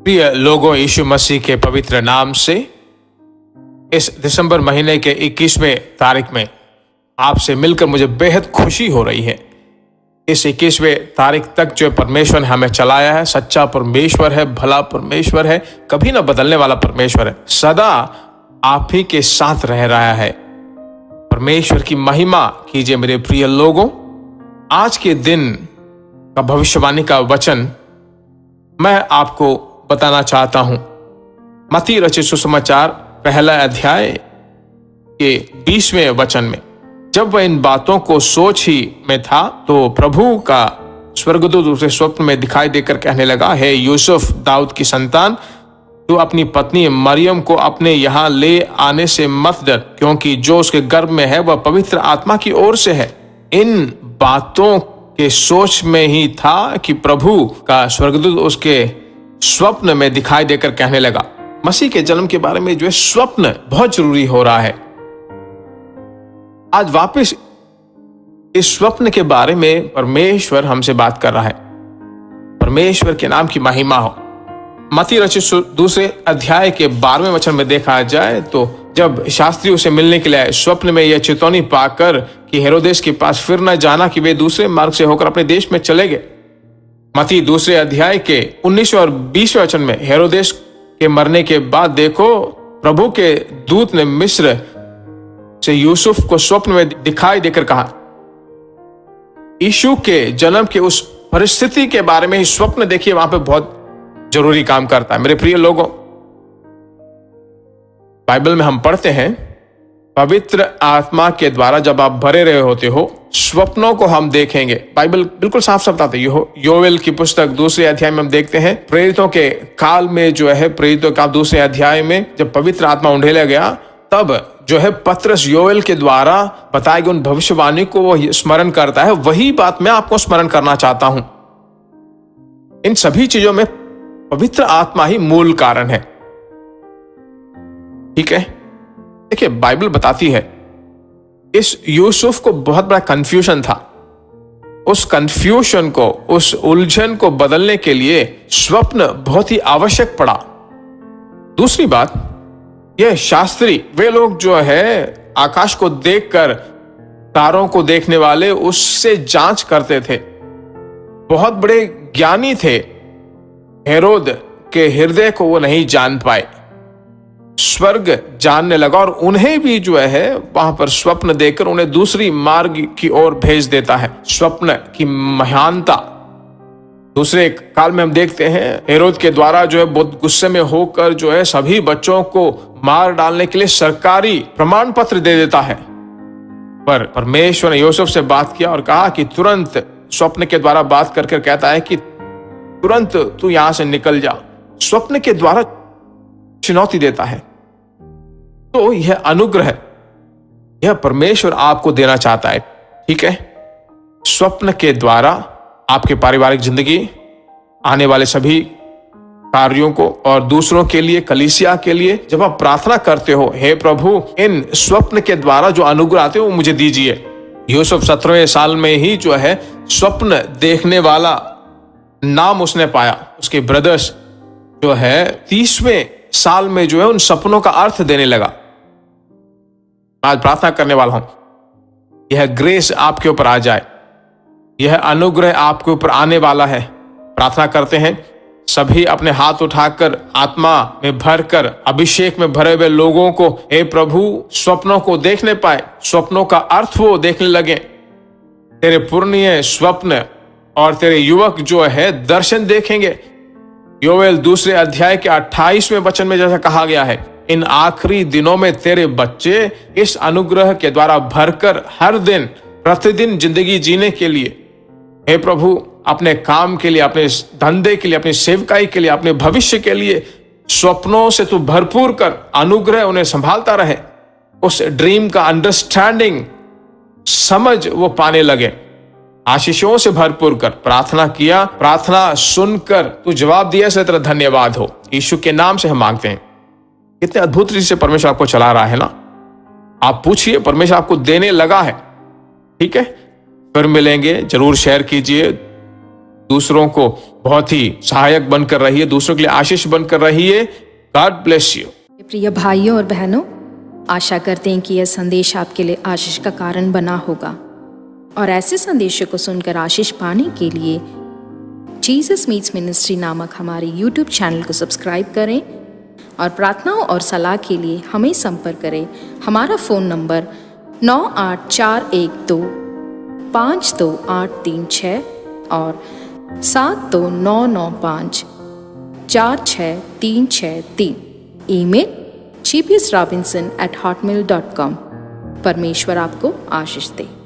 प्रिय लोगों, यीशु मसीह के पवित्र नाम से इस दिसंबर महीने के 21वें तारीख में आपसे मिलकर मुझे बेहद खुशी हो रही है। इस 21वें तारीख तक जो परमेश्वर ने हमें चलाया है, सच्चा परमेश्वर है, भला परमेश्वर है, कभी ना बदलने वाला परमेश्वर है, सदा आप ही के साथ रह रहा है। परमेश्वर की महिमा कीजिए मेरे प्रिय लोगों। आज के दिन का भविष्यवाणी का वचन मैं आपको बताना चाहता हूं। मत्ती रचित सुसमाचार पहला अध्याय के 20वें वचन में, जब वह इन बातों को सोच ही में था तो प्रभु का स्वर्गदूत उसे स्वप्न में दिखाई देकर कहने लगा, हे यूसुफ, दाऊद की संतान, तू अपनी पत्नी मरियम को अपने यहाँ ले आने से मत डर, क्योंकि जो उसके गर्भ में है वह पवित्र आत्मा की ओर से है। इन बातों के सोच में ही था कि प्रभु का स्वर्गदूत उसके स्वप्न में दिखाई देकर कहने लगा। मसीह के जन्म के बारे में जो है स्वप्न बहुत जरूरी हो रहा है। आज वापस इस स्वप्न के बारे में परमेश्वर हमसे बात कर रहा है। परमेश्वर के नाम की महिमा हो। मत्ती रचित दूसरे अध्याय के 12वें वचन में देखा जाए तो जब शास्त्री उसे मिलने के लिए आए, स्वप्न में यह चेतावनी पाकर कि हेरोदेस के पास फिर न जाना कि वे दूसरे मार्ग से होकर अपने देश में चले गए। मत्ती दूसरे अध्याय के 19वें और 20वें वचन में, हेरोदेस के मरने के बाद देखो, प्रभु के दूत ने मिस्र से यूसुफ को स्वप्न में दिखाई देकर कहा। यीशु के जन्म के उस परिस्थिति के बारे में ही स्वप्न देखिए वहां पे बहुत जरूरी काम करता है। मेरे प्रिय लोगों, बाइबल में हम पढ़ते हैं, पवित्र आत्मा के द्वारा जब आप भरे रहे होते हो, स्वप्नों को हम देखेंगे। बाइबल बिल्कुल साफ साफ बताते हैं। योवेल की पुस्तक दूसरे अध्याय में हम देखते हैं, प्रेरितों के काल में जो है, प्रेरितों का दूसरे अध्याय में जब पवित्र आत्मा उंडेला गया, तब जो है पत्रस योवेल के द्वारा बताए गए उन भविष्यवाणी को वो स्मरण करता है। वही बात मैं आपको स्मरण करना चाहता हूं। इन सभी चीजों में पवित्र आत्मा ही मूल कारण है। ठीक है, देखिए बाइबल बताती है इस यूसुफ को बहुत बड़ा कंफ्यूजन था। उस कंफ्यूजन को, उस उलझन को बदलने के लिए स्वप्न बहुत ही आवश्यक पड़ा। दूसरी बात, यह शास्त्री, वे लोग जो है आकाश को देखकर, तारों को देखने वाले, उससे जांच करते थे, बहुत बड़े ज्ञानी थे। हेरोद के हृदय को वो नहीं जान पाए। स्वर्ग जानने लगा और उन्हें भी जो है वहां पर स्वप्न देकर उन्हें दूसरी मार्ग की ओर भेज देता है। स्वप्न की महानता दूसरे काल में हम देखते हैं, हेरोद के द्वारा जो है बहुत गुस्से में होकर जो है सभी बच्चों को मार डालने के लिए सरकारी प्रमाण पत्र दे देता है। पर परमेश्वर ने यूसुफ से बात किया और कहा कि तुरंत, स्वप्न के द्वारा बात करके कहता है कि तुरंत तू यहां से निकल जा। स्वप्न के द्वारा चुनौती देता है। तो यह अनुग्रह, यह परमेश्वर आपको देना चाहता है। ठीक है, स्वप्न के द्वारा आपके पारिवारिक जिंदगी, आने वाले सभी कार्यों को और दूसरों के लिए, कलीसिया के लिए, जब आप प्रार्थना करते हो, हे प्रभु, इन स्वप्न के द्वारा जो अनुग्रह आते हो वो मुझे दीजिए। यूसुफ 17वें साल में ही जो है स्वप्न देखने वाला नाम उसने पाया। उसके ब्रदर्स जो है 30वें साल में जो है उन सपनों का अर्थ देने लगा। आज प्रार्थना करने वाला हूं, यह ग्रेस आपके ऊपर आ जाए, यह अनुग्रह आपके ऊपर आने वाला है। प्रार्थना करते हैं सभी अपने हाथ उठाकर, आत्मा में भरकर, अभिषेक में भरे हुए लोगों को, हे प्रभु, स्वप्नों को देखने पाए, स्वप्नों का अर्थ वो देखने लगे। तेरे पुण्य स्वप्न और तेरे युवक जो है दर्शन देखेंगे। योवेल दूसरे अध्याय के 28वें वचन में जैसा कहा गया है, इन आखिरी दिनों में तेरे बच्चे इस अनुग्रह के द्वारा भरकर हर दिन, प्रतिदिन जिंदगी जीने के लिए, हे प्रभु, अपने काम के लिए, अपने धंधे के लिए, अपनी सेवकाई के लिए, अपने भविष्य के लिए स्वप्नों से तू भरपूर कर, अनुग्रह उन्हें संभालता रहे। उस ड्रीम का अंडरस्टैंडिंग, समझ वो पाने लगे। आशीषों से भरपूर कर। प्रार्थना किया, प्रार्थना सुनकर तू जवाब दिया, से तेरा धन्यवाद हो। यीशु के नाम से हम मांगते हैं। कितने अद्भुत रीति से परमेश्वर आपको चला रहा है ना। आप पूछिए, परमेश्वर आपको देने लगा है। ठीक है, फिर मिलेंगे। जरूर शेयर कीजिए, दूसरों को बहुत ही सहायक बनकर रहिए, दूसरों के लिए आशीष बनकर रहिए। God bless you. प्रिय भाइयों और बहनों, आशा करते हैं कि यह संदेश आपके लिए आशीष का कारण बना होगा और ऐसे संदेशों को सुनकर आशीष पाने के लिए जीसस मीट्स मिनिस्ट्री नामक हमारे यूट्यूब चैनल को सब्सक्राइब करें और प्रार्थनाओं और सलाह के लिए हमें संपर्क करें। हमारा फ़ोन नंबर 9841252836 और 7299546363। Email gbsrobinson@hotmail.com। परमेश्वर आपको आशीष दे।